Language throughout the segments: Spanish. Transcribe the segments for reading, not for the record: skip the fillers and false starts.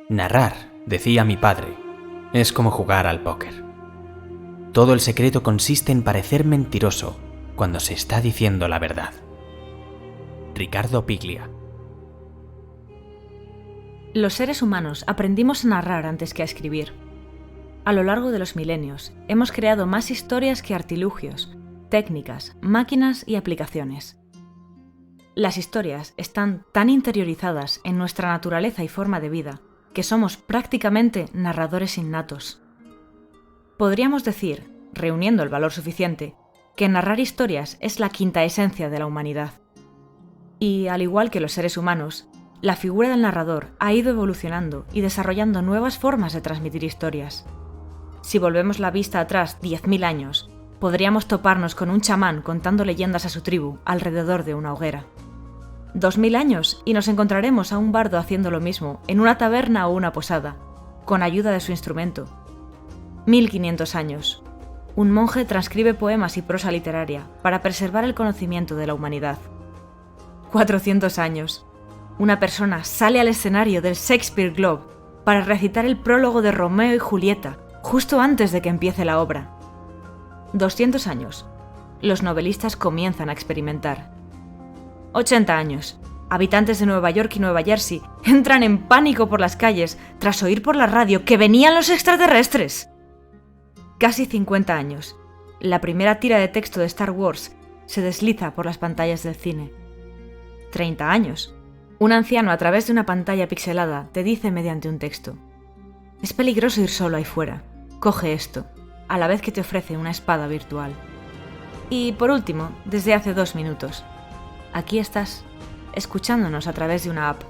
Narrar, decía mi padre, es como jugar al póker. Todo el secreto consiste en parecer mentiroso cuando se está diciendo la verdad. Riccardo Piglia. Los seres humanos aprendimos a narrar antes que a escribir. A lo largo de los milenios, hemos creado más historias que artilugios, técnicas, máquinas y aplicaciones. Las historias están tan interiorizadas en nuestra naturaleza y forma de vida que somos prácticamente narradores innatos. Podríamos decir, reuniendo el valor suficiente, que narrar historias es la quinta esencia de la humanidad. Y, al igual que los seres humanos, la figura del narrador ha ido evolucionando y desarrollando nuevas formas de transmitir historias. Si volvemos la vista atrás 10.000 años, podríamos toparnos con un chamán contando leyendas a su tribu alrededor de una hoguera. 2.000 años y nos encontraremos a un bardo haciendo lo mismo en una taberna o una posada, con ayuda de su instrumento. 1.500 años. Un monje transcribe poemas y prosa literaria para preservar el conocimiento de la humanidad. 400 años. Una persona sale al escenario del Shakespeare Globe para recitar el prólogo de Romeo y Julieta justo antes de que empiece la obra. 200 años. Los novelistas comienzan a experimentar. 80 años. Habitantes de Nueva York y Nueva Jersey entran en pánico por las calles tras oír por la radio que venían los extraterrestres. Casi 50 años. La primera tira de texto de Star Wars se desliza por las pantallas del cine. 30 años. Un anciano a través de una pantalla pixelada te dice mediante un texto: es peligroso ir solo ahí fuera. Coge esto, a la vez que te ofrece una espada virtual. Y por último, desde hace 2 minutos. Aquí estás, escuchándonos a través de una app.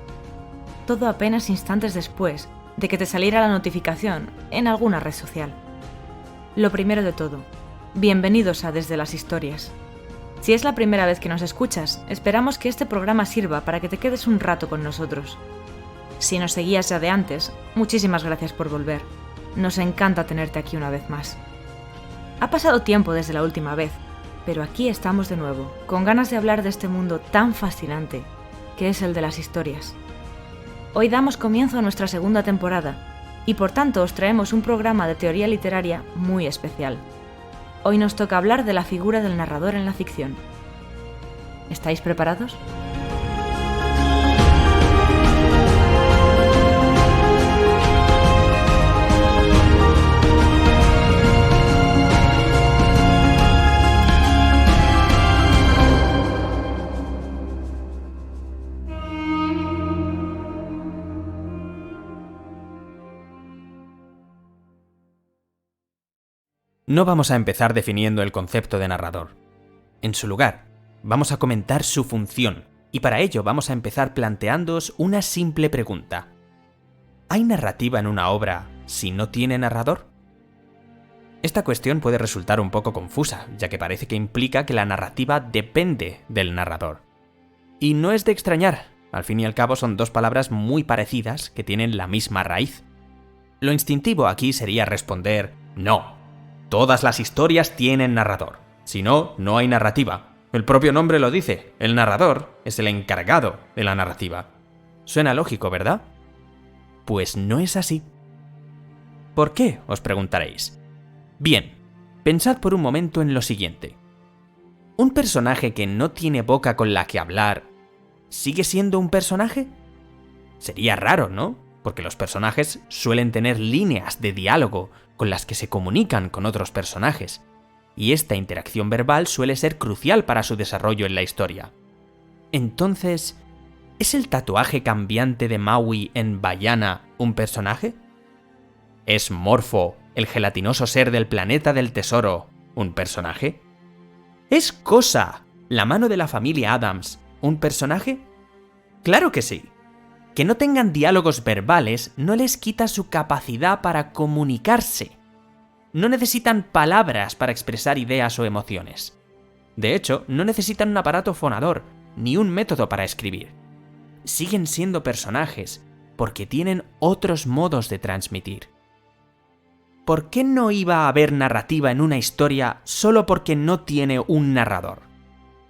Todo apenas instantes después de que te saliera la notificación en alguna red social. Lo primero de todo, bienvenidos a Desde las Historias. Si es la primera vez que nos escuchas, esperamos que este programa sirva para que te quedes un rato con nosotros. Si nos seguías ya de antes, muchísimas gracias por volver. Nos encanta tenerte aquí una vez más. Ha pasado tiempo desde la última vez, pero aquí estamos de nuevo, con ganas de hablar de este mundo tan fascinante, que es el de las historias. Hoy damos comienzo a nuestra segunda temporada, y por tanto os traemos un programa de teoría literaria muy especial. Hoy nos toca hablar de la figura del narrador en la ficción. ¿Estáis preparados? No vamos a empezar definiendo el concepto de narrador. En su lugar, vamos a comentar su función, y para ello vamos a empezar planteándoos una simple pregunta. ¿Hay narrativa en una obra si no tiene narrador? Esta cuestión puede resultar un poco confusa, ya que parece que implica que la narrativa depende del narrador. Y no es de extrañar, al fin y al cabo son dos palabras muy parecidas que tienen la misma raíz. Lo instintivo aquí sería responder no. Todas las historias tienen narrador. Si no, no hay narrativa. El propio nombre lo dice. El narrador es el encargado de la narrativa. Suena lógico, ¿verdad? Pues no es así. ¿Por qué?, os preguntaréis. Bien, pensad por un momento en lo siguiente. ¿Un personaje que no tiene boca con la que hablar sigue siendo un personaje? Sería raro, ¿no? Porque los personajes suelen tener líneas de diálogo con las que se comunican con otros personajes, y esta interacción verbal suele ser crucial para su desarrollo en la historia. Entonces, ¿es el tatuaje cambiante de Maui en Vaiana un personaje? ¿Es Morfo, el gelatinoso ser del planeta del tesoro, un personaje? ¿Es Cosa, la mano de la familia Addams, un personaje? ¡Claro que sí! Que no tengan diálogos verbales no les quita su capacidad para comunicarse. No necesitan palabras para expresar ideas o emociones. De hecho, no necesitan un aparato fonador, ni un método para escribir. Siguen siendo personajes porque tienen otros modos de transmitir. ¿Por qué no iba a haber narrativa en una historia solo porque no tiene un narrador?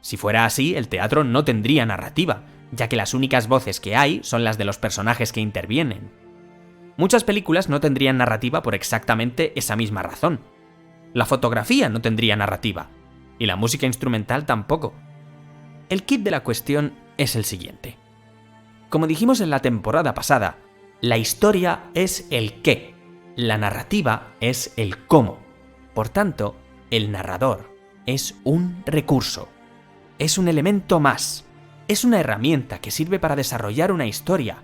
Si fuera así, el teatro no tendría narrativa, ya que las únicas voces que hay son las de los personajes que intervienen. Muchas películas no tendrían narrativa por exactamente esa misma razón. La fotografía no tendría narrativa, y la música instrumental tampoco. El kit de la cuestión es el siguiente. Como dijimos en la temporada pasada, la historia es el qué, la narrativa es el cómo. Por tanto, el narrador es un recurso, es un elemento más, es una herramienta que sirve para desarrollar una historia,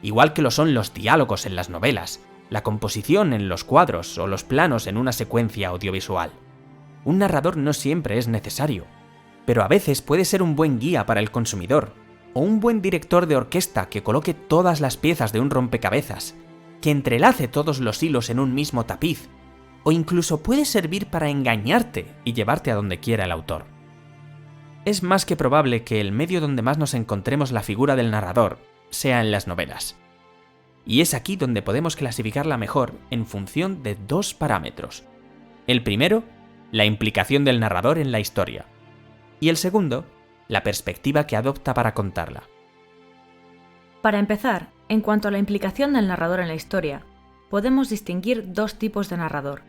igual que lo son los diálogos en las novelas, la composición en los cuadros o los planos en una secuencia audiovisual. Un narrador no siempre es necesario, pero a veces puede ser un buen guía para el consumidor, o un buen director de orquesta que coloque todas las piezas de un rompecabezas, que entrelace todos los hilos en un mismo tapiz, o incluso puede servir para engañarte y llevarte a donde quiera el autor. Es más que probable que el medio donde más nos encontremos la figura del narrador sea en las novelas. Y es aquí donde podemos clasificarla mejor en función de dos parámetros. El primero, la implicación del narrador en la historia. Y el segundo, la perspectiva que adopta para contarla. Para empezar, en cuanto a la implicación del narrador en la historia, podemos distinguir dos tipos de narrador: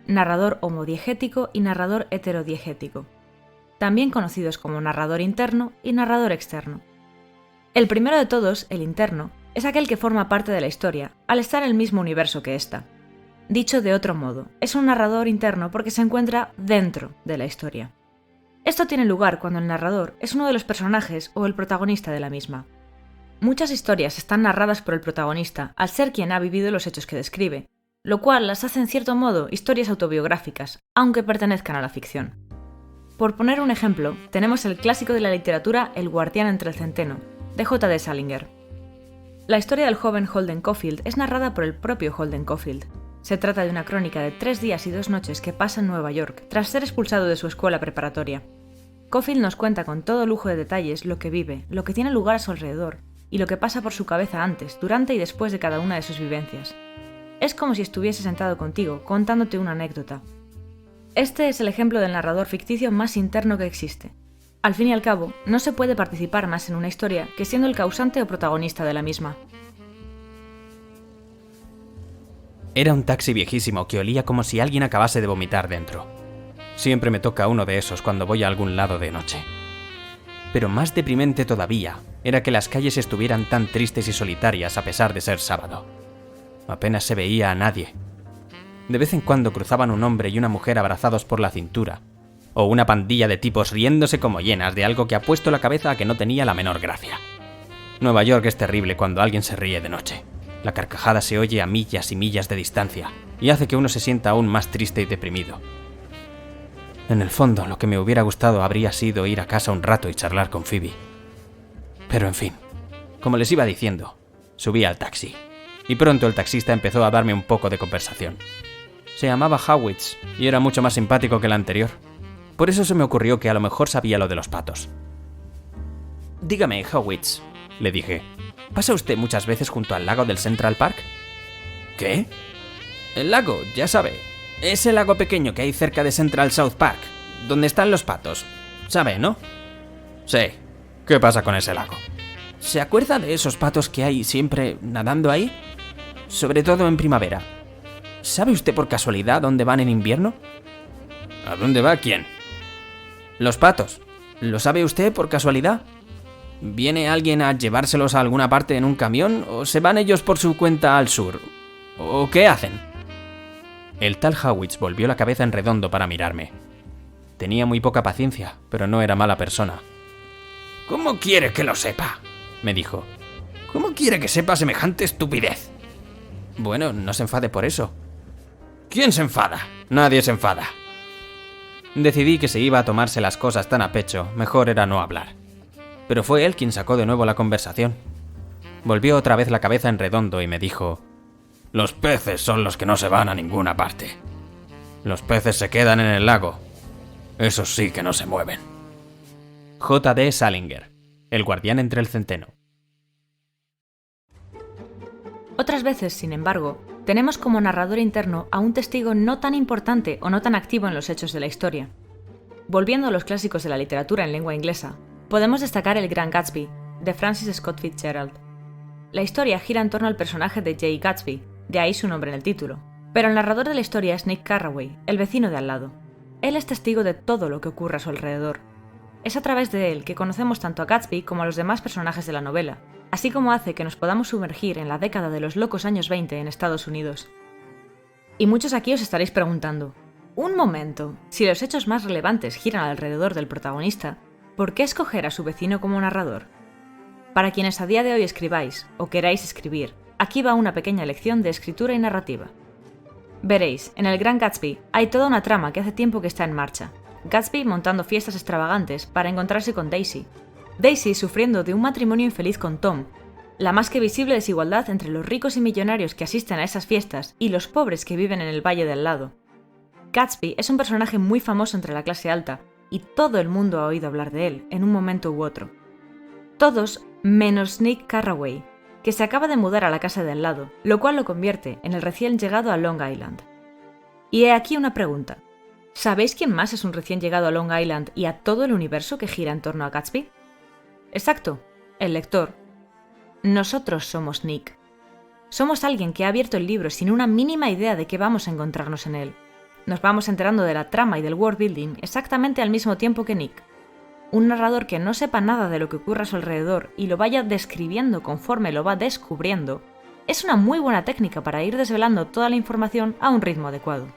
narrador homodiegético y narrador heterodiegético, también conocidos como narrador interno y narrador externo. El primero de todos, el interno, es aquel que forma parte de la historia, al estar en el mismo universo que ésta. Dicho de otro modo, es un narrador interno porque se encuentra dentro de la historia. Esto tiene lugar cuando el narrador es uno de los personajes o el protagonista de la misma. Muchas historias están narradas por el protagonista al ser quien ha vivido los hechos que describe, lo cual las hace en cierto modo historias autobiográficas, aunque pertenezcan a la ficción. Por poner un ejemplo, tenemos el clásico de la literatura El guardián entre el centeno, de J.D. Salinger. La historia del joven Holden Caulfield es narrada por el propio Holden Caulfield. Se trata de una crónica de 3 días y 2 noches que pasa en Nueva York, tras ser expulsado de su escuela preparatoria. Caulfield nos cuenta con todo lujo de detalles lo que vive, lo que tiene lugar a su alrededor, y lo que pasa por su cabeza antes, durante y después de cada una de sus vivencias. Es como si estuviese sentado contigo, contándote una anécdota. Este es el ejemplo del narrador ficticio más interno que existe. Al fin y al cabo, no se puede participar más en una historia que siendo el causante o protagonista de la misma. Era un taxi viejísimo que olía como si alguien acabase de vomitar dentro. Siempre me toca uno de esos cuando voy a algún lado de noche. Pero más deprimente todavía era que las calles estuvieran tan tristes y solitarias a pesar de ser sábado. Apenas se veía a nadie. De vez en cuando cruzaban un hombre y una mujer abrazados por la cintura, o una pandilla de tipos riéndose como hienas de algo que ha puesto la cabeza a que no tenía la menor gracia. Nueva York es terrible cuando alguien se ríe de noche. La carcajada se oye a millas y millas de distancia y hace que uno se sienta aún más triste y deprimido. En el fondo, lo que me hubiera gustado habría sido ir a casa un rato y charlar con Phoebe. Pero en fin, como les iba diciendo, subí al taxi, y pronto el taxista empezó a darme un poco de conversación. Se llamaba Howitz y era mucho más simpático que el anterior. Por eso se me ocurrió que a lo mejor sabía lo de los patos. Dígame, Howitz, le dije, ¿pasa usted muchas veces junto al lago del Central Park? ¿Qué? El lago, ya sabe. Ese lago pequeño que hay cerca de Central South Park, donde están los patos. ¿Sabe, no? Sí. ¿Qué pasa con ese lago? ¿Se acuerda de esos patos que hay siempre nadando ahí? Sobre todo en primavera. ¿Sabe usted por casualidad dónde van en invierno? ¿A dónde va quién? Los patos. ¿Lo sabe usted por casualidad? ¿Viene alguien a llevárselos a alguna parte en un camión o se van ellos por su cuenta al sur? ¿O qué hacen? El tal Howitz volvió la cabeza en redondo para mirarme. Tenía muy poca paciencia, pero no era mala persona. ¿Cómo quiere que lo sepa?, me dijo. ¿Cómo quiere que sepa semejante estupidez? Bueno, no se enfade por eso. ¿Quién se enfada? Nadie se enfada. Decidí que si iba a tomarse las cosas tan a pecho, mejor era no hablar. Pero fue él quien sacó de nuevo la conversación. Volvió otra vez la cabeza en redondo y me dijo: los peces son los que no se van a ninguna parte. Los peces se quedan en el lago. Esos sí que no se mueven. J.D. Salinger, El guardián entre el centeno. Otras veces, sin embargo, tenemos como narrador interno a un testigo no tan importante o no tan activo en los hechos de la historia. Volviendo a los clásicos de la literatura en lengua inglesa, podemos destacar El Gran Gatsby, de Francis Scott Fitzgerald. la historia gira en torno al personaje de Jay Gatsby, de ahí su nombre en el título. Pero el narrador de la historia es Nick Carraway, el vecino de al lado. Él es testigo de todo lo que ocurre a su alrededor. Es a través de él que conocemos tanto a Gatsby como a los demás personajes de la novela, así como hace que nos podamos sumergir en la década de los locos años 20 en Estados Unidos. Y muchos aquí os estaréis preguntando, un momento, si los hechos más relevantes giran alrededor del protagonista, ¿por qué escoger a su vecino como narrador? Para quienes a día de hoy escribáis, o queráis escribir, aquí va una pequeña lección de escritura y narrativa. Veréis, en El Gran Gatsby hay toda una trama que hace tiempo que está en marcha. Gatsby montando fiestas extravagantes para encontrarse con Daisy. Daisy sufriendo de un matrimonio infeliz con Tom. La más que visible desigualdad entre los ricos y millonarios que asisten a esas fiestas y los pobres que viven en el valle de al lado. Gatsby es un personaje muy famoso entre la clase alta y todo el mundo ha oído hablar de él en un momento u otro. Todos menos Nick Carraway, que se acaba de mudar a la casa de al lado, lo cual lo convierte en el recién llegado a Long Island. Y he aquí una pregunta. ¿Sabéis quién más es un recién llegado a Long Island y a todo el universo que gira en torno a Gatsby? Exacto, el lector. Nosotros somos Nick. Somos alguien que ha abierto el libro sin una mínima idea de qué vamos a encontrarnos en él. Nos vamos enterando de la trama y del world building exactamente al mismo tiempo que Nick. Un narrador que no sepa nada de lo que ocurre a su alrededor y lo vaya describiendo conforme lo va descubriendo, es una muy buena técnica para ir desvelando toda la información a un ritmo adecuado.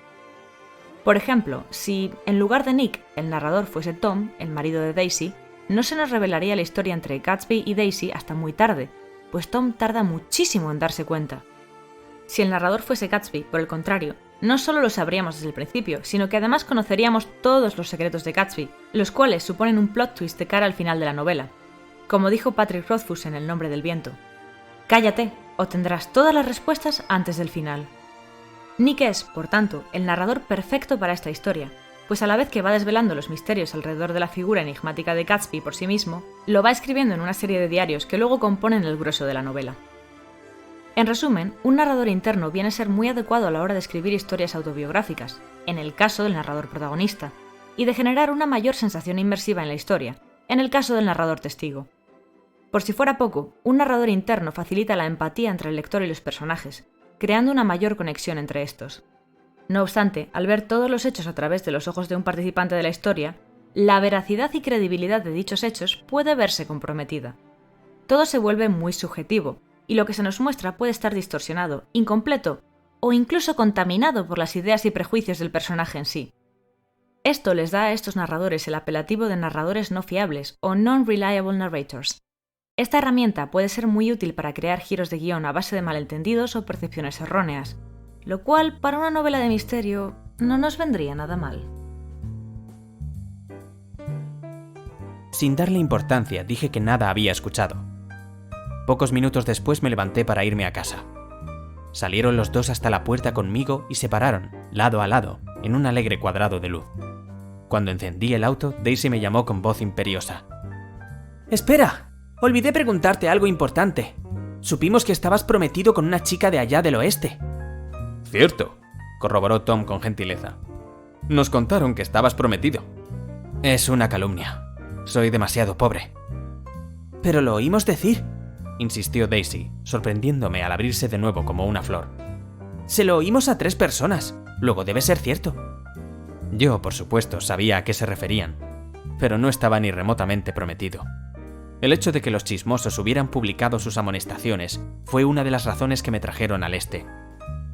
Por ejemplo, si en lugar de Nick el narrador fuese Tom, el marido de Daisy, no se nos revelaría la historia entre Gatsby y Daisy hasta muy tarde, pues Tom tarda muchísimo en darse cuenta. Si el narrador fuese Gatsby, por el contrario, no solo lo sabríamos desde el principio, sino que además conoceríamos todos los secretos de Gatsby, los cuales suponen un plot twist de cara al final de la novela. Como dijo Patrick Rothfuss en El nombre del viento, «Cállate, o tendrás todas las respuestas antes del final». Nick es, por tanto, el narrador perfecto para esta historia, pues a la vez que va desvelando los misterios alrededor de la figura enigmática de Gatsby por sí mismo, lo va escribiendo en una serie de diarios que luego componen el grueso de la novela. En resumen, un narrador interno viene a ser muy adecuado a la hora de escribir historias autobiográficas, en el caso del narrador protagonista, y de generar una mayor sensación inmersiva en la historia, en el caso del narrador testigo. Por si fuera poco, un narrador interno facilita la empatía entre el lector y los personajes, creando una mayor conexión entre estos. No obstante, al ver todos los hechos a través de los ojos de un participante de la historia, la veracidad y credibilidad de dichos hechos puede verse comprometida. Todo se vuelve muy subjetivo, y lo que se nos muestra puede estar distorsionado, incompleto o incluso contaminado por las ideas y prejuicios del personaje en sí. Esto les da a estos narradores el apelativo de narradores no fiables o non-reliable narrators. Esta herramienta puede ser muy útil para crear giros de guión a base de malentendidos o percepciones erróneas, lo cual para una novela de misterio no nos vendría nada mal. Sin darle importancia, dije que nada había escuchado. Pocos minutos después me levanté para irme a casa. Salieron los dos hasta la puerta conmigo y se pararon, lado a lado, en un alegre cuadrado de luz. Cuando encendí el auto, Daisy me llamó con voz imperiosa. «¡Espera! Olvidé preguntarte algo importante. Supimos que estabas prometido con una chica de allá del oeste». «Cierto», corroboró Tom con gentileza. «Nos contaron que estabas prometido». «Es una calumnia. Soy demasiado pobre». «Pero lo oímos decir», insistió Daisy, sorprendiéndome al abrirse de nuevo como una flor. «Se lo oímos a 3 personas. Luego debe ser cierto». Yo, por supuesto, sabía a qué se referían, pero no estaba ni remotamente prometido. El hecho de que los chismosos hubieran publicado sus amonestaciones fue una de las razones que me trajeron al este.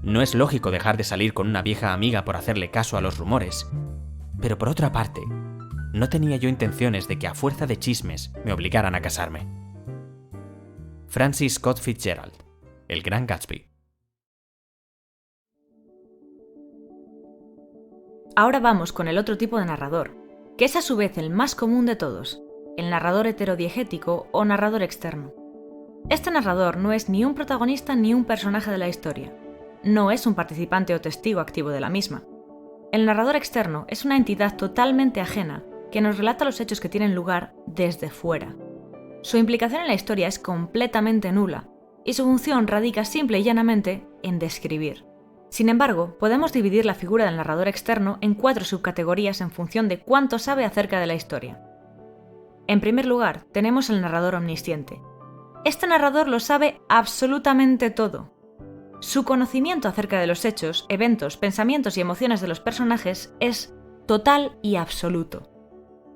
No es lógico dejar de salir con una vieja amiga por hacerle caso a los rumores, pero por otra parte, no tenía yo intenciones de que a fuerza de chismes me obligaran a casarme. Francis Scott Fitzgerald, El Gran Gatsby. Ahora vamos con el otro tipo de narrador, que es a su vez el más común de todos, el narrador heterodiegético o narrador externo. Este narrador no es ni un protagonista ni un personaje de la historia. No es un participante o testigo activo de la misma. El narrador externo es una entidad totalmente ajena que nos relata los hechos que tienen lugar desde fuera. Su implicación en la historia es completamente nula y su función radica simple y llanamente en describir. Sin embargo, podemos dividir la figura del narrador externo en 4 subcategorías en función de cuánto sabe acerca de la historia. En primer lugar, tenemos el narrador omnisciente. Este narrador lo sabe absolutamente todo. Su conocimiento acerca de los hechos, eventos, pensamientos y emociones de los personajes es total y absoluto.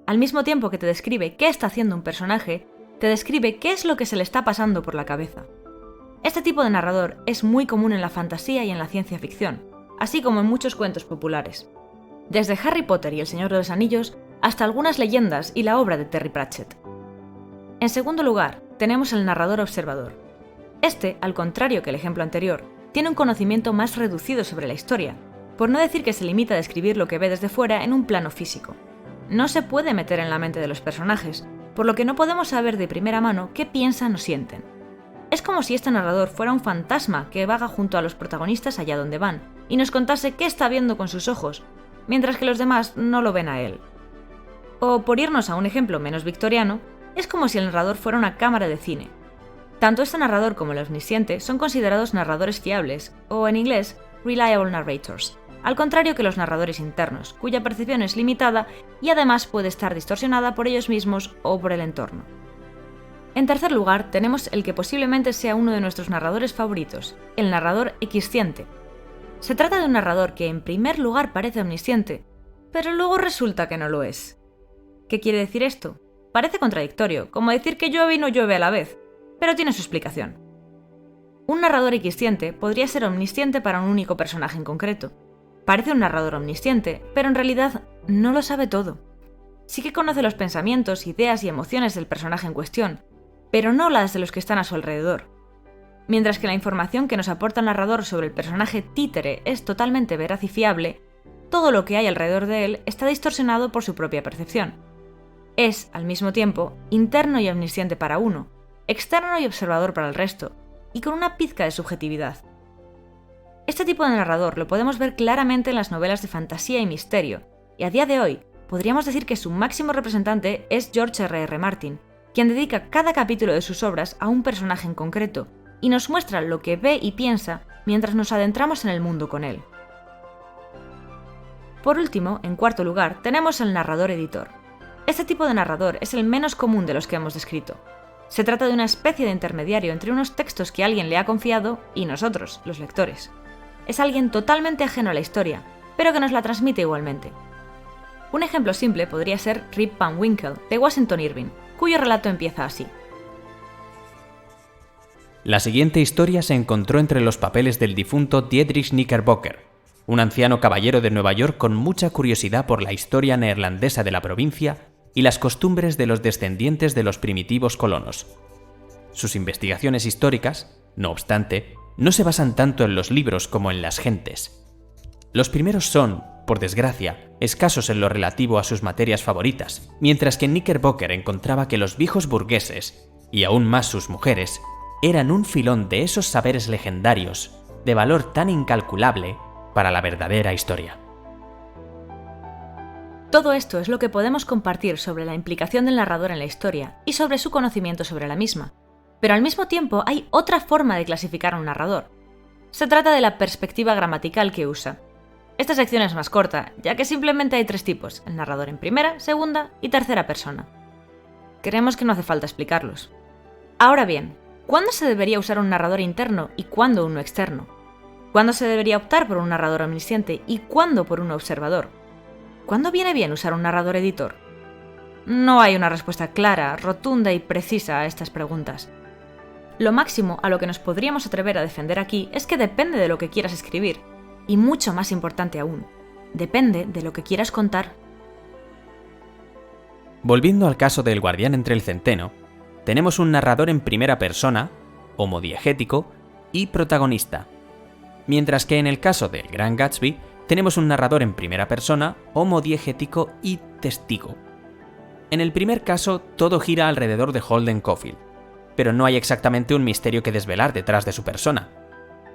Al mismo tiempo que te describe qué está haciendo un personaje, te describe qué es lo que se le está pasando por la cabeza. Este tipo de narrador es muy común en la fantasía y en la ciencia ficción, así como en muchos cuentos populares. Desde Harry Potter y El Señor de los Anillos hasta algunas leyendas y la obra de Terry Pratchett. En segundo lugar, tenemos el narrador observador. Este, al contrario que el ejemplo anterior, tiene un conocimiento más reducido sobre la historia, por no decir que se limita a describir lo que ve desde fuera en un plano físico. No se puede meter en la mente de los personajes, por lo que no podemos saber de primera mano qué piensan o sienten. Es como si este narrador fuera un fantasma que vaga junto a los protagonistas allá donde van, y nos contase qué está viendo con sus ojos, mientras que los demás no lo ven a él. O, por irnos a un ejemplo menos victoriano, es como si el narrador fuera una cámara de cine. Tanto este narrador como el omnisciente son considerados narradores fiables, o en inglés, reliable narrators, al contrario que los narradores internos, cuya percepción es limitada y además puede estar distorsionada por ellos mismos o por el entorno. En tercer lugar, tenemos el que posiblemente sea uno de nuestros narradores favoritos, el narrador equisciente. Se trata de un narrador que en primer lugar parece omnisciente, pero luego resulta que no lo es. ¿Qué quiere decir esto? Parece contradictorio, como decir que llueve y no llueve a la vez, pero tiene su explicación. Un narrador equisciente podría ser omnisciente para un único personaje en concreto. Parece un narrador omnisciente, pero en realidad no lo sabe todo. Sí que conoce los pensamientos, ideas y emociones del personaje en cuestión, pero no las de los que están a su alrededor. Mientras que la información que nos aporta el narrador sobre el personaje títere es totalmente veraz y fiable, todo lo que hay alrededor de él está distorsionado por su propia percepción. Es, al mismo tiempo, interno y omnisciente para uno, externo y observador para el resto, y con una pizca de subjetividad. Este tipo de narrador lo podemos ver claramente en las novelas de fantasía y misterio, y a día de hoy podríamos decir que su máximo representante es George R.R. Martin, quien dedica cada capítulo de sus obras a un personaje en concreto, y nos muestra lo que ve y piensa mientras nos adentramos en el mundo con él. Por último, en cuarto lugar, tenemos el narrador editor. Este tipo de narrador es el menos común de los que hemos descrito. Se trata de una especie de intermediario entre unos textos que alguien le ha confiado y nosotros, los lectores. Es alguien totalmente ajeno a la historia, pero que nos la transmite igualmente. Un ejemplo simple podría ser Rip Van Winkle, de Washington Irving, cuyo relato empieza así. La siguiente historia se encontró entre los papeles del difunto Dietrich Knickerbocker, un anciano caballero de Nueva York con mucha curiosidad por la historia neerlandesa de la provincia y las costumbres de los descendientes de los primitivos colonos. Sus investigaciones históricas, no obstante, no se basan tanto en los libros como en las gentes. Los primeros son, por desgracia, escasos en lo relativo a sus materias favoritas, mientras que Knickerbocker encontraba que los viejos burgueses, y aún más sus mujeres, eran un filón de esos saberes legendarios, de valor tan incalculable para la verdadera historia. Todo esto es lo que podemos compartir sobre la implicación del narrador en la historia y sobre su conocimiento sobre la misma. Pero al mismo tiempo hay otra forma de clasificar a un narrador. Se trata de la perspectiva gramatical que usa. Esta sección es más corta, ya que simplemente hay tres tipos, el narrador en primera, segunda y tercera persona. Creemos que no hace falta explicarlos. Ahora bien, ¿cuándo se debería usar un narrador interno y cuándo uno externo? ¿Cuándo se debería optar por un narrador omnisciente y cuándo por un observador? ¿Cuándo viene bien usar un narrador editor? No hay una respuesta clara, rotunda y precisa a estas preguntas. Lo máximo a lo que nos podríamos atrever a defender aquí es que depende de lo que quieras escribir, y mucho más importante aún, depende de lo que quieras contar. Volviendo al caso del guardián entre el centeno, tenemos un narrador en primera persona, homodiegético y protagonista, mientras que en el caso del Gran Gatsby tenemos un narrador en primera persona, homodiegético y testigo. En el primer caso, todo gira alrededor de Holden Caulfield, pero no hay exactamente un misterio que desvelar detrás de su persona.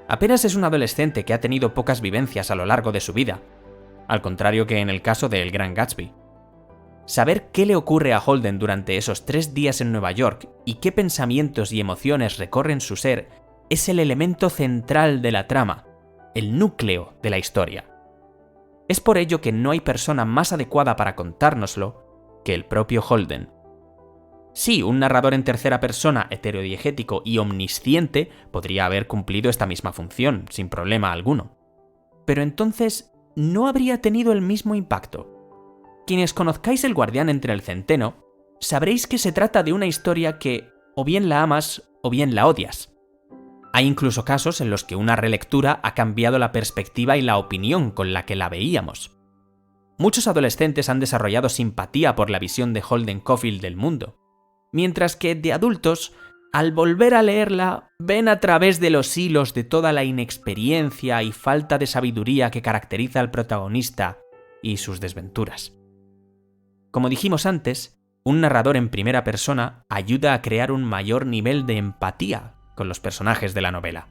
Apenas es un adolescente que ha tenido pocas vivencias a lo largo de su vida, al contrario que en el caso de El Gran Gatsby. Saber qué le ocurre a Holden durante esos 3 días en Nueva York y qué pensamientos y emociones recorren su ser es el elemento central de la trama, el núcleo de la historia. Es por ello que no hay persona más adecuada para contárnoslo que el propio Holden. Sí, un narrador en tercera persona heterodiegético y omnisciente podría haber cumplido esta misma función, sin problema alguno. Pero entonces no habría tenido el mismo impacto. Quienes conozcáis El guardián entre el centeno, sabréis que se trata de una historia que o bien la amas o bien la odias. Hay incluso casos en los que una relectura ha cambiado la perspectiva y la opinión con la que la veíamos. Muchos adolescentes han desarrollado simpatía por la visión de Holden Caulfield del mundo, mientras que de adultos, al volver a leerla, ven a través de los hilos de toda la inexperiencia y falta de sabiduría que caracteriza al protagonista y sus desventuras. Como dijimos antes, un narrador en primera persona ayuda a crear un mayor nivel de empatía con los personajes de la novela.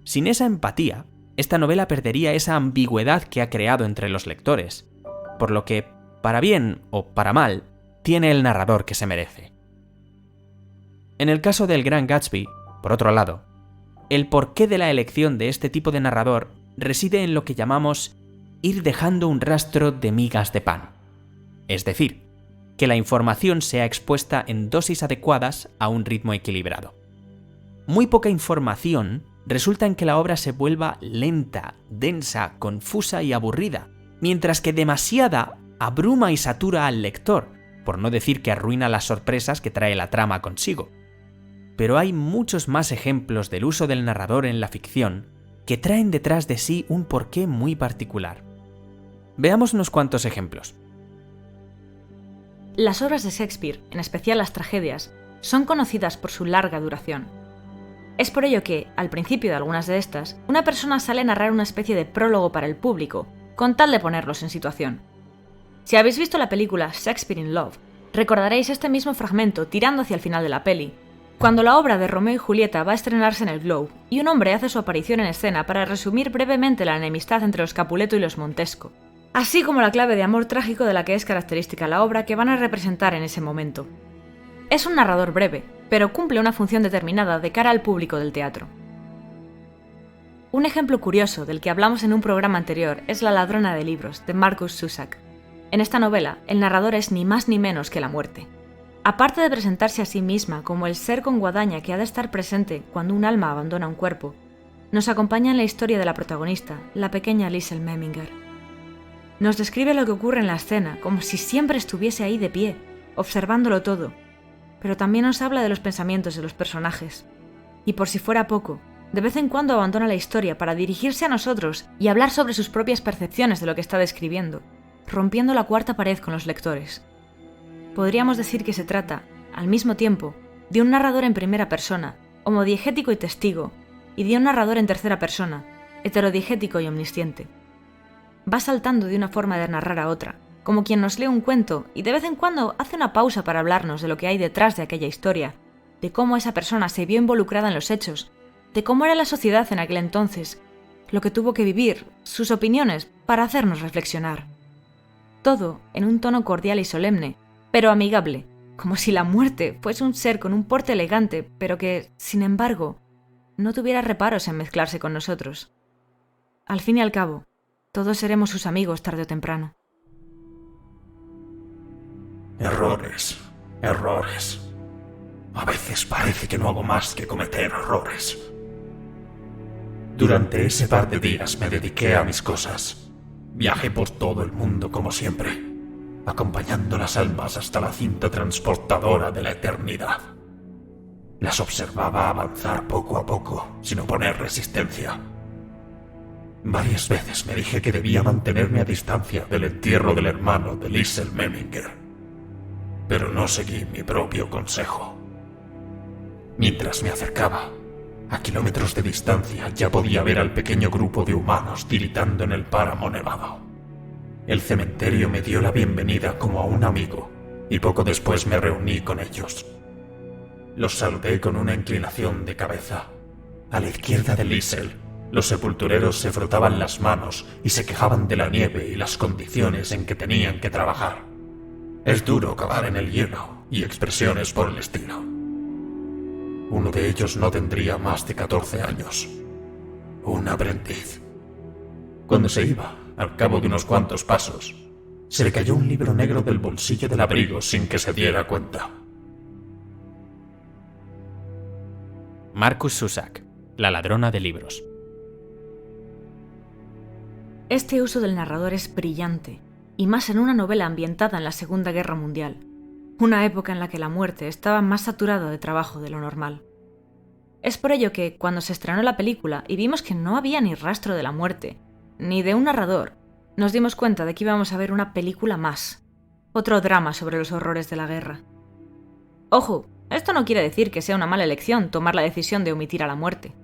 Sin esa empatía, esta novela perdería esa ambigüedad que ha creado entre los lectores, por lo que, para bien o para mal, tiene el narrador que se merece. En el caso del Gran Gatsby, por otro lado, el porqué de la elección de este tipo de narrador reside en lo que llamamos ir dejando un rastro de migas de pan. Es decir, que la información sea expuesta en dosis adecuadas a un ritmo equilibrado. Muy poca información resulta en que la obra se vuelva lenta, densa, confusa y aburrida, mientras que demasiada abruma y satura al lector, por no decir que arruina las sorpresas que trae la trama consigo. Pero hay muchos más ejemplos del uso del narrador en la ficción que traen detrás de sí un porqué muy particular. Veamos unos cuantos ejemplos. Las obras de Shakespeare, en especial las tragedias, son conocidas por su larga duración. Es por ello que, al principio de algunas de estas, una persona sale a narrar una especie de prólogo para el público, con tal de ponerlos en situación. Si habéis visto la película Shakespeare in Love, recordaréis este mismo fragmento tirando hacia el final de la peli, cuando la obra de Romeo y Julieta va a estrenarse en el Globe y un hombre hace su aparición en escena para resumir brevemente la enemistad entre los Capuleto y los Montesco, así como la clave de amor trágico de la que es característica la obra que van a representar en ese momento. Es un narrador breve, pero cumple una función determinada de cara al público del teatro. Un ejemplo curioso del que hablamos en un programa anterior es La ladrona de libros, de Markus Zusak. En esta novela, el narrador es ni más ni menos que la muerte. Aparte de presentarse a sí misma como el ser con guadaña que ha de estar presente cuando un alma abandona un cuerpo, nos acompaña en la historia de la protagonista, la pequeña Liesl Meminger. Nos describe lo que ocurre en la escena, como si siempre estuviese ahí de pie, observándolo todo, pero también nos habla de los pensamientos de los personajes. Y por si fuera poco, de vez en cuando abandona la historia para dirigirse a nosotros y hablar sobre sus propias percepciones de lo que está describiendo, rompiendo la cuarta pared con los lectores. Podríamos decir que se trata, al mismo tiempo, de un narrador en primera persona, homodiegético y testigo, y de un narrador en tercera persona, heterodiegético y omnisciente. Va saltando de una forma de narrar a otra, como quien nos lee un cuento y de vez en cuando hace una pausa para hablarnos de lo que hay detrás de aquella historia, de cómo esa persona se vio involucrada en los hechos, de cómo era la sociedad en aquel entonces, lo que tuvo que vivir, sus opiniones, para hacernos reflexionar. Todo en un tono cordial y solemne, pero amigable, como si la muerte fuese un ser con un porte elegante, pero que, sin embargo, no tuviera reparos en mezclarse con nosotros. Al fin y al cabo, todos seremos sus amigos tarde o temprano. Errores, errores. A veces parece que no hago más que cometer errores. Durante ese par de días me dediqué a mis cosas. Viajé por todo el mundo como siempre, acompañando las almas hasta la cinta transportadora de la eternidad. Las observaba avanzar poco a poco, sin oponer resistencia. Varias veces me dije que debía mantenerme a distancia del entierro del hermano de Liesl Meminger, pero no seguí mi propio consejo. Mientras me acercaba, a kilómetros de distancia ya podía ver al pequeño grupo de humanos tiritando en el páramo nevado. El cementerio me dio la bienvenida como a un amigo, y poco después me reuní con ellos. Los saludé con una inclinación de cabeza. A la izquierda de Liesl, los sepultureros se frotaban las manos y se quejaban de la nieve y las condiciones en que tenían que trabajar. Es duro cavar en el hielo, y expresiones por el estilo. Uno de ellos no tendría más de 14 años. Un aprendiz. Cuando se iba, al cabo de unos cuantos pasos, se le cayó un libro negro del bolsillo del abrigo sin que se diera cuenta. Marcus Zusak, La ladrona de libros. Este uso del narrador es brillante, y más en una novela ambientada en la Segunda Guerra Mundial, una época en la que la muerte estaba más saturada de trabajo de lo normal. Es por ello que, cuando se estrenó la película y vimos que no había ni rastro de la muerte, ni de un narrador, nos dimos cuenta de que íbamos a ver una película más, otro drama sobre los horrores de la guerra. Ojo, esto no quiere decir que sea una mala elección tomar la decisión de omitir a la muerte.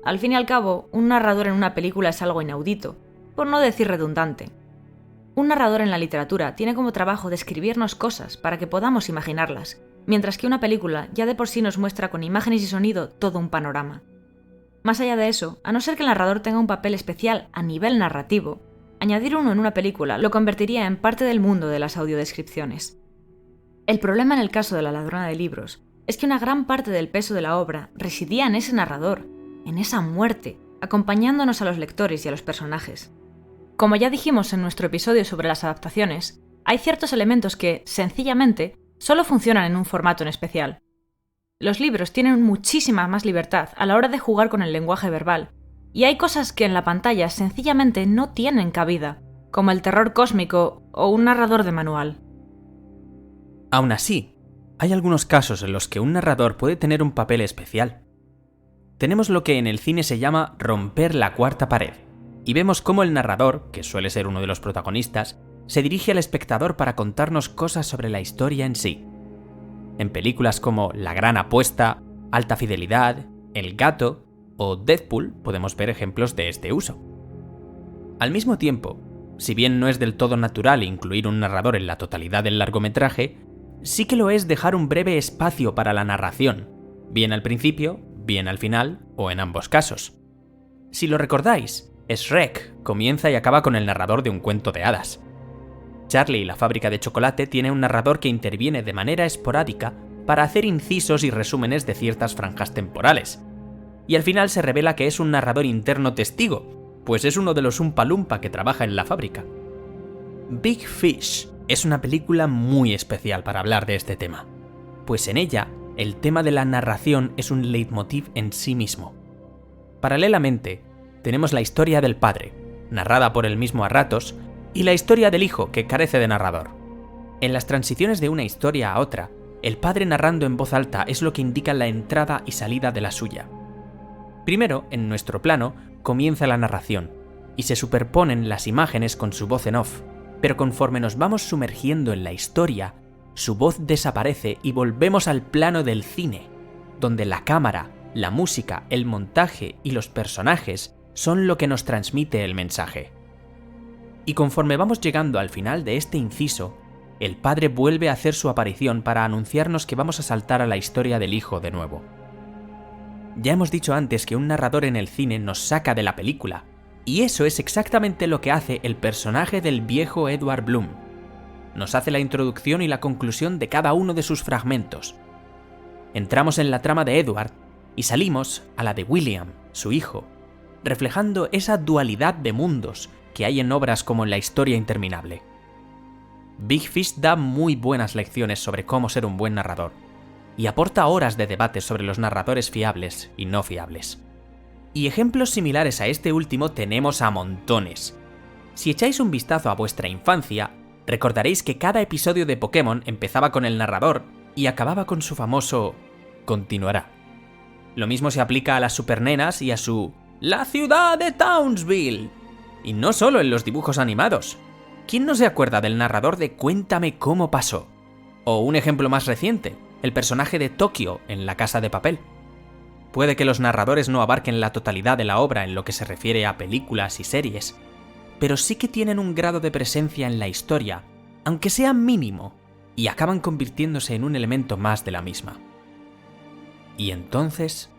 Al fin y al cabo, un narrador en una película es algo inaudito, por no decir redundante. Un narrador en la literatura tiene como trabajo describirnos cosas para que podamos imaginarlas, mientras que una película ya de por sí nos muestra con imágenes y sonido todo un panorama. Más allá de eso, a no ser que el narrador tenga un papel especial a nivel narrativo, añadir uno en una película lo convertiría en parte del mundo de las audiodescripciones. El problema en el caso de La ladrona de libros es que una gran parte del peso de la obra residía en ese narrador, en esa muerte, acompañándonos a los lectores y a los personajes. Como ya dijimos en nuestro episodio sobre las adaptaciones, hay ciertos elementos que, sencillamente, solo funcionan en un formato en especial. Los libros tienen muchísima más libertad a la hora de jugar con el lenguaje verbal, y hay cosas que en la pantalla sencillamente no tienen cabida, como el terror cósmico o un narrador de manual. Aún así, hay algunos casos en los que un narrador puede tener un papel especial. Tenemos lo que en el cine se llama romper la cuarta pared, y vemos cómo el narrador, que suele ser uno de los protagonistas, se dirige al espectador para contarnos cosas sobre la historia en sí. En películas como La gran apuesta, Alta fidelidad, El gato o Deadpool podemos ver ejemplos de este uso. Al mismo tiempo, si bien no es del todo natural incluir un narrador en la totalidad del largometraje, sí que lo es dejar un breve espacio para la narración, bien al principio, bien al final o en ambos casos. Si lo recordáis, Shrek comienza y acaba con el narrador de un cuento de hadas. Charlie y la fábrica de chocolate tiene un narrador que interviene de manera esporádica para hacer incisos y resúmenes de ciertas franjas temporales. Y al final se revela que es un narrador interno testigo, pues es uno de los Oompa Loompa que trabaja en la fábrica. Big Fish es una película muy especial para hablar de este tema, pues en ella el tema de la narración es un leitmotiv en sí mismo. Paralelamente, tenemos la historia del padre, narrada por él mismo a ratos, y la historia del hijo, que carece de narrador. En las transiciones de una historia a otra, el padre narrando en voz alta es lo que indica la entrada y salida de la suya. Primero, en nuestro plano, comienza la narración, y se superponen las imágenes con su voz en off, pero conforme nos vamos sumergiendo en la historia, su voz desaparece y volvemos al plano del cine, donde la cámara, la música, el montaje y los personajes son lo que nos transmite el mensaje. Y conforme vamos llegando al final de este inciso, el padre vuelve a hacer su aparición para anunciarnos que vamos a saltar a la historia del hijo de nuevo. Ya hemos dicho antes que un narrador en el cine nos saca de la película, y eso es exactamente lo que hace el personaje del viejo Edward Bloom. Nos hace la introducción y la conclusión de cada uno de sus fragmentos. Entramos en la trama de Edward y salimos a la de William, su hijo, reflejando esa dualidad de mundos que hay en obras como La historia interminable. Big Fish da muy buenas lecciones sobre cómo ser un buen narrador, y aporta horas de debate sobre los narradores fiables y no fiables. Y ejemplos similares a este último tenemos a montones. Si echáis un vistazo a vuestra infancia, recordaréis que cada episodio de Pokémon empezaba con el narrador y acababa con su famoso «continuará». Lo mismo se aplica a las supernenas y a su «La ciudad de Townsville». Y no solo en los dibujos animados. ¿Quién no se acuerda del narrador de Cuéntame cómo pasó? O un ejemplo más reciente, el personaje de Tokio en La casa de papel. Puede que los narradores no abarquen la totalidad de la obra en lo que se refiere a películas y series, pero sí que tienen un grado de presencia en la historia, aunque sea mínimo, y acaban convirtiéndose en un elemento más de la misma. Y entonces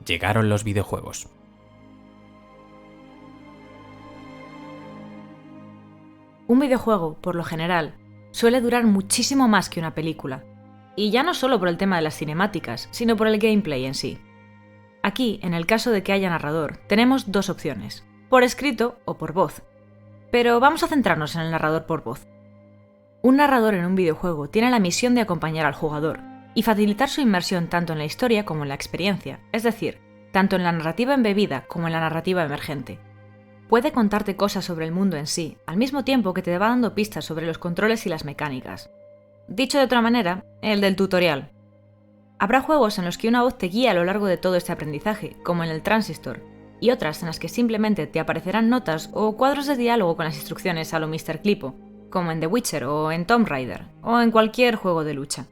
llegaron los videojuegos. Un videojuego, por lo general, suele durar muchísimo más que una película, y ya no solo por el tema de las cinemáticas, sino por el gameplay en sí. Aquí, en el caso de que haya narrador, tenemos dos opciones, por escrito o por voz. Pero vamos a centrarnos en el narrador por voz. Un narrador en un videojuego tiene la misión de acompañar al jugador, y facilitar su inmersión tanto en la historia como en la experiencia, es decir, tanto en la narrativa embebida como en la narrativa emergente. Puede contarte cosas sobre el mundo en sí, al mismo tiempo que te va dando pistas sobre los controles y las mecánicas. Dicho de otra manera, el del tutorial. Habrá juegos en los que una voz te guía a lo largo de todo este aprendizaje, como en el Transistor, y otras en las que simplemente te aparecerán notas o cuadros de diálogo con las instrucciones a lo Mr. Clipo, como en The Witcher o en Tomb Raider, o en cualquier juego de lucha.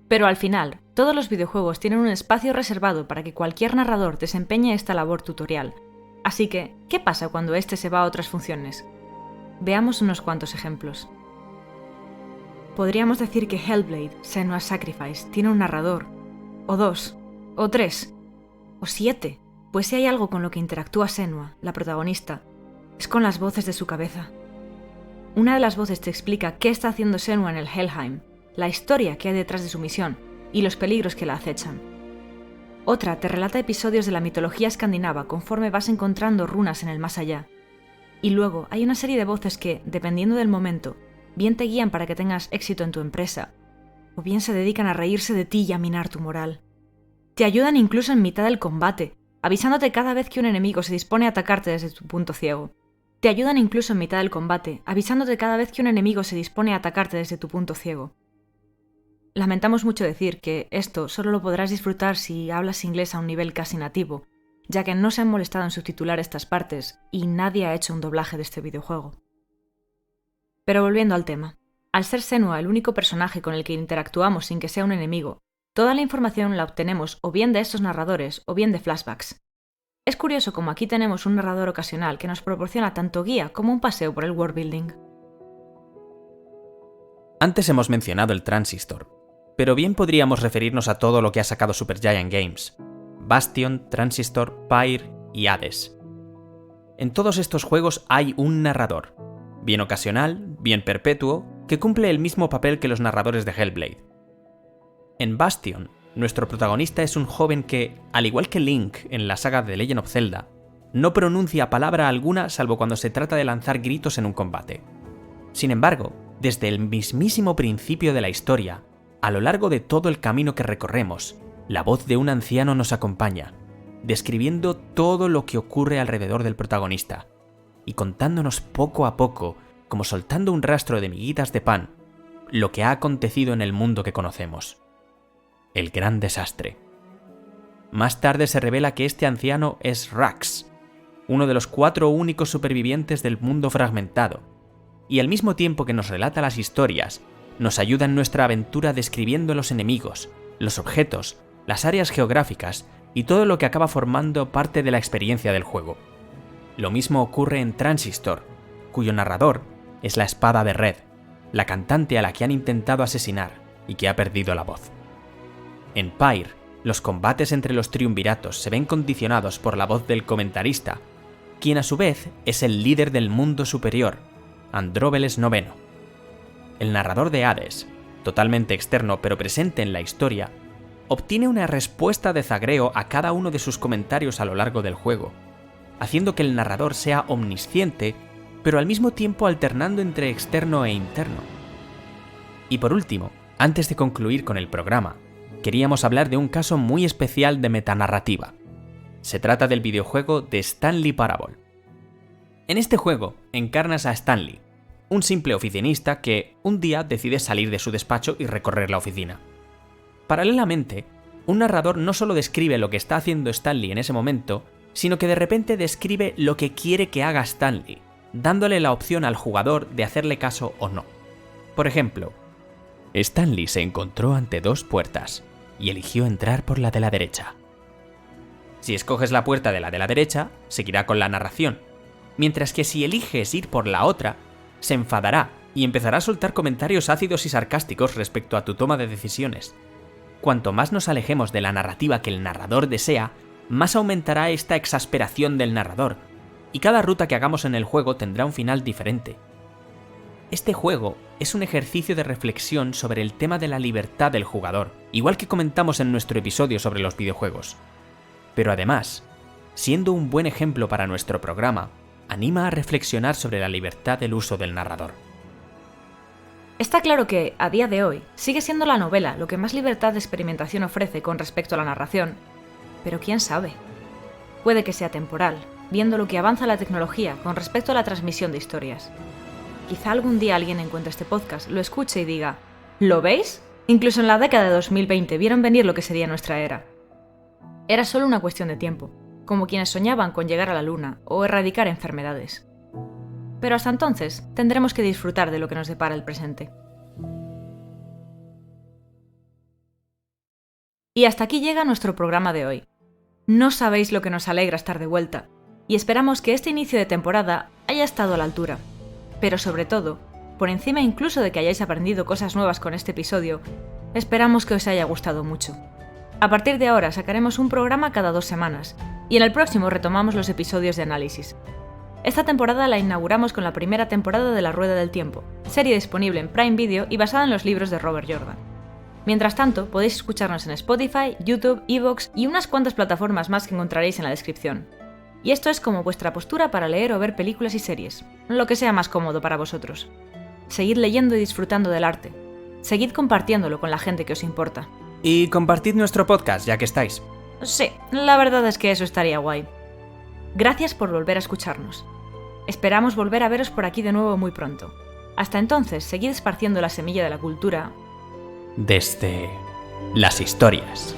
Pero al final, todos los videojuegos tienen un espacio reservado para que cualquier narrador desempeñe esta labor tutorial. Así que, ¿qué pasa cuando este se va a otras funciones? Veamos unos cuantos ejemplos. Podríamos decir que Hellblade: Senua's Sacrifice tiene un narrador, o 2, o 3, o 7, pues si hay algo con lo que interactúa Senua, la protagonista, es con las voces de su cabeza. Una de las voces te explica qué está haciendo Senua en el Helheim, la historia que hay detrás de su misión y los peligros que la acechan. Otra te relata episodios de la mitología escandinava conforme vas encontrando runas en el más allá. Y luego hay una serie de voces que, dependiendo del momento, bien te guían para que tengas éxito en tu empresa, o bien se dedican a reírse de ti y a minar tu moral. Te ayudan incluso en mitad del combate, avisándote cada vez que un enemigo se dispone a atacarte desde tu punto ciego. Te ayudan incluso en mitad del combate, avisándote cada vez que un enemigo se dispone a atacarte desde tu punto ciego. Lamentamos mucho decir que esto solo lo podrás disfrutar si hablas inglés a un nivel casi nativo, ya que no se han molestado en subtitular estas partes y nadie ha hecho un doblaje de este videojuego. Pero volviendo al tema, al ser Senua el único personaje con el que interactuamos sin que sea un enemigo, toda la información la obtenemos o bien de estos narradores o bien de flashbacks. Es curioso como aquí tenemos un narrador ocasional que nos proporciona tanto guía como un paseo por el worldbuilding. Antes hemos mencionado el Transistor, pero bien podríamos referirnos a todo lo que ha sacado Supergiant Games: Bastion, Transistor, Pyre y Hades. En todos estos juegos hay un narrador, bien ocasional, bien perpetuo, que cumple el mismo papel que los narradores de Hellblade. En Bastion, nuestro protagonista es un joven que, al igual que Link en la saga de Legend of Zelda, no pronuncia palabra alguna salvo cuando se trata de lanzar gritos en un combate. Sin embargo, desde el mismísimo principio de la historia, a lo largo de todo el camino que recorremos, la voz de un anciano nos acompaña, describiendo todo lo que ocurre alrededor del protagonista, y contándonos poco a poco, como soltando un rastro de miguitas de pan, lo que ha acontecido en el mundo que conocemos. El gran desastre. Más tarde se revela que este anciano es Rax, uno de los 4 únicos supervivientes del mundo fragmentado, y al mismo tiempo que nos relata las historias, nos ayuda en nuestra aventura describiendo los enemigos, los objetos, las áreas geográficas y todo lo que acaba formando parte de la experiencia del juego. Lo mismo ocurre en Transistor, cuyo narrador es la espada de Red, la cantante a la que han intentado asesinar y que ha perdido la voz. En Pyre, los combates entre los triunviratos se ven condicionados por la voz del comentarista, quien a su vez es el líder del mundo superior, Andróbeles IX. El narrador de Hades, totalmente externo pero presente en la historia, obtiene una respuesta de zagreo a cada uno de sus comentarios a lo largo del juego, haciendo que el narrador sea omnisciente, pero al mismo tiempo alternando entre externo e interno. Y por último, antes de concluir con el programa, queríamos hablar de un caso muy especial de metanarrativa. Se trata del videojuego de Stanley Parable. En este juego encarnas a Stanley, un simple oficinista que un día decide salir de su despacho y recorrer la oficina. Paralelamente, un narrador no solo describe lo que está haciendo Stanley en ese momento, sino que de repente describe lo que quiere que haga Stanley, dándole la opción al jugador de hacerle caso o no. Por ejemplo, Stanley se encontró ante 2 puertas y eligió entrar por la de la derecha. Si escoges la puerta de la derecha, seguirá con la narración, mientras que si eliges ir por la otra, se enfadará y empezará a soltar comentarios ácidos y sarcásticos respecto a tu toma de decisiones. Cuanto más nos alejemos de la narrativa que el narrador desea, más aumentará esta exasperación del narrador, y cada ruta que hagamos en el juego tendrá un final diferente. Este juego es un ejercicio de reflexión sobre el tema de la libertad del jugador, igual que comentamos en nuestro episodio sobre los videojuegos. Pero además, siendo un buen ejemplo para nuestro programa, anima a reflexionar sobre la libertad del uso del narrador. Está claro que, a día de hoy, sigue siendo la novela lo que más libertad de experimentación ofrece con respecto a la narración, pero quién sabe. Puede que sea temporal, viendo lo que avanza la tecnología con respecto a la transmisión de historias. Quizá algún día alguien encuentre este podcast, lo escuche y diga, ¿lo veis? Incluso en la década de 2020 vieron venir lo que sería nuestra era. Era solo una cuestión de tiempo, como quienes soñaban con llegar a la luna o erradicar enfermedades. Pero hasta entonces tendremos que disfrutar de lo que nos depara el presente. Y hasta aquí llega nuestro programa de hoy. No sabéis lo que nos alegra estar de vuelta, y esperamos que este inicio de temporada haya estado a la altura. Pero sobre todo, por encima incluso de que hayáis aprendido cosas nuevas con este episodio, esperamos que os haya gustado mucho. A partir de ahora sacaremos un programa cada 2 semanas, y en el próximo retomamos los episodios de análisis. Esta temporada la inauguramos con la primera temporada de La Rueda del Tiempo, serie disponible en Prime Video y basada en los libros de Robert Jordan. Mientras tanto, podéis escucharnos en Spotify, YouTube, iVoox y unas cuantas plataformas más que encontraréis en la descripción. Y esto es como vuestra postura para leer o ver películas y series, lo que sea más cómodo para vosotros. Seguid leyendo y disfrutando del arte. Seguid compartiéndolo con la gente que os importa. Y compartid nuestro podcast, ya que estáis. Sí, la verdad es que eso estaría guay. Gracias por volver a escucharnos. Esperamos volver a veros por aquí de nuevo muy pronto. Hasta entonces, seguid esparciendo la semilla de la cultura desde las historias.